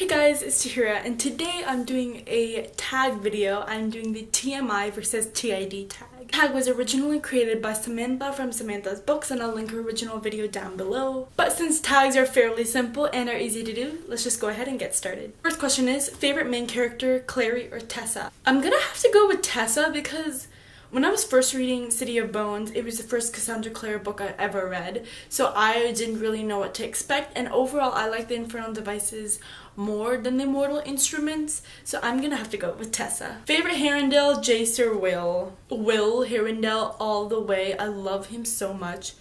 Hey guys, it's Tahira, and today I'm doing a tag video. I'm doing the TMI versus TID tag. Tag was originally created by Samantha from Samantha's Books, and I'll link her original video down below. But since tags are fairly simple and are easy to do, let's just go ahead and get started. First question is, favorite main character, Clary or Tessa? I'm gonna have to go with Tessa because when I was first reading City of Bones, it was the first Cassandra Clare book I ever read, so I didn't really know what to expect, and overall I like the Infernal Devices more than the Mortal Instruments, so I'm gonna have to go with Tessa. Favorite Herondale, Jace or Will? Will Herondale all the way. I love him so much,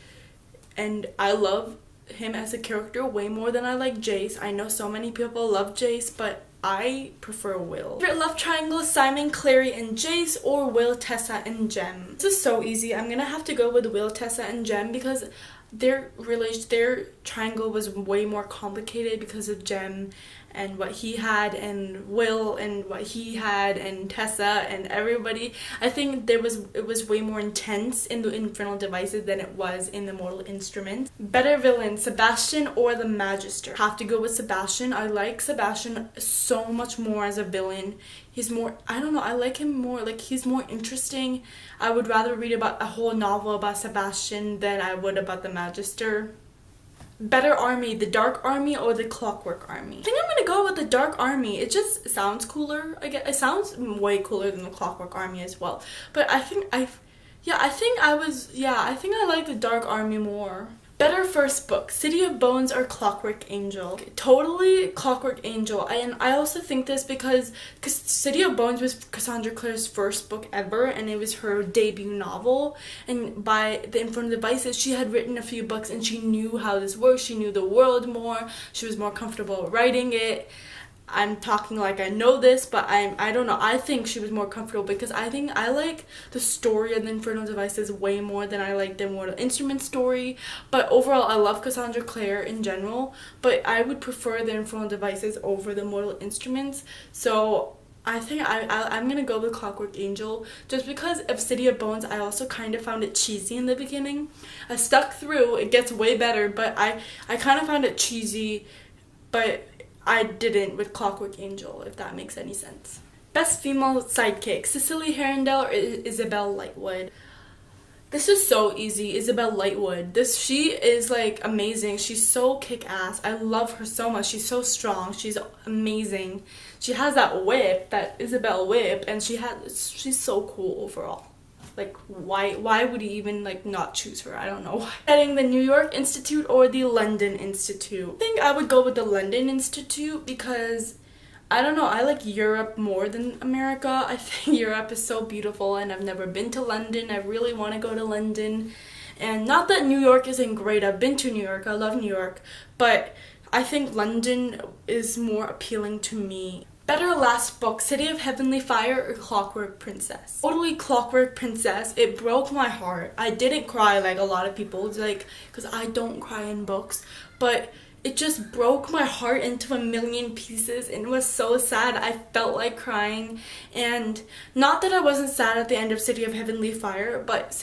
and I love him as a character way more than I like Jace. I know so many people love Jace, but I prefer Will. Favorite love triangle, Simon, Clary, and Jace, or Will, Tessa, and Jem? This is so easy. I'm gonna have to go with Will, Tessa, and Jem because their triangle was way more complicated because of Jem and what he had, and Will and what he had, and Tessa and everybody. I think it was way more intense in the Infernal Devices than it was in the Mortal Instruments. Better villain, Sebastian or the Magister? Have to go with Sebastian. I like Sebastian so much more as a villain. He's more, I don't know, I like him more, like he's more interesting. I would rather read about a whole novel about Sebastian than I would about the Magister. Better army, the Dark Army or the Clockwork Army? I think I'm gonna go with the Dark Army. It just sounds cooler. I guess it sounds way cooler than the Clockwork Army as well. But I think I like the Dark Army more. Better first book, City of Bones or Clockwork Angel? Totally Clockwork Angel. And I also think this because City of Bones was Cassandra Clare's first book ever, and it was her debut novel. And by the Infernal Devices, she had written a few books and she knew how this works. She knew the world more. She was more comfortable writing it. I'm talking like I know this, but I don't know. I think she was more comfortable because I think I like the story of the Infernal Devices way more than I like the Mortal Instruments story. But overall, I love Cassandra Clare in general, but I would prefer the Infernal Devices over the Mortal Instruments. So I think I'm gonna go with Clockwork Angel just because of City of Bones. I also kind of found it cheesy in the beginning. I stuck through. It gets way better, but I kind of found it cheesy, but I didn't with Clockwork Angel, if that makes any sense. Best female sidekick, Cicely Herondale or Isabel Lightwood? This is so easy. Isabel Lightwood. She is like amazing. She's so kick-ass. I love her so much. She's so strong. She's amazing. She has that whip, that Isabel whip, and she's so cool overall. Like, why would you even, like, not choose her? I don't know why. Getting the New York Institute or the London Institute? I think I would go with the London Institute because, I don't know, I like Europe more than America. I think Europe is so beautiful, and I've never been to London. I really want to go to London. And not that New York isn't great. I've been to New York. I love New York. But I think London is more appealing to me. Better last book, City of Heavenly Fire or Clockwork Princess? Totally Clockwork Princess. It broke my heart. I didn't cry like a lot of people, like, because I don't cry in books, but it just broke my heart into a million pieces, and it was so sad. I felt like crying, and not that I wasn't sad at the end of City of Heavenly Fire, but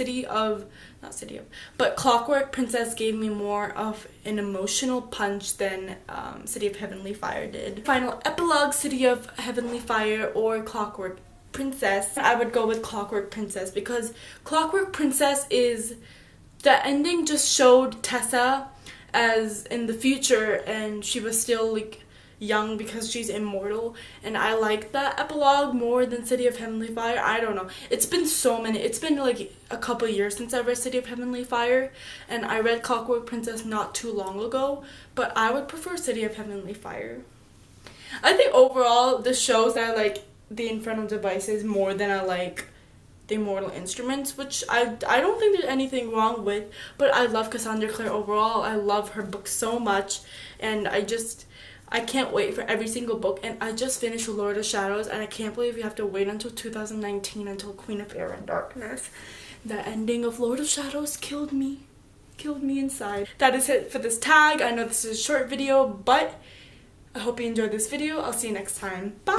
Clockwork Princess gave me more of an emotional punch than City of Heavenly Fire did. Final epilogue, City of Heavenly Fire or Clockwork Princess? I would go with Clockwork Princess because Clockwork Princess the ending just showed Tessa as in the future, and she was still like young because she's immortal, and I like that epilogue more than City of Heavenly Fire. I don't know, it's been like a couple years since I read City of Heavenly Fire, and I read Clockwork Princess not too long ago, but I would prefer City of Heavenly Fire. I think overall this shows that I like the Infernal Devices more than I like the Mortal Instruments, which I don't think there's anything wrong with, but I love Cassandra Clare overall. I love her book so much, and I can't wait for every single book, and I just finished Lord of Shadows, and I can't believe you have to wait until 2019 until Queen of Air and Darkness. The ending of Lord of Shadows killed me inside. That is it for this tag. I know this is a short video, but I hope you enjoyed this video. I'll see you next time. Bye!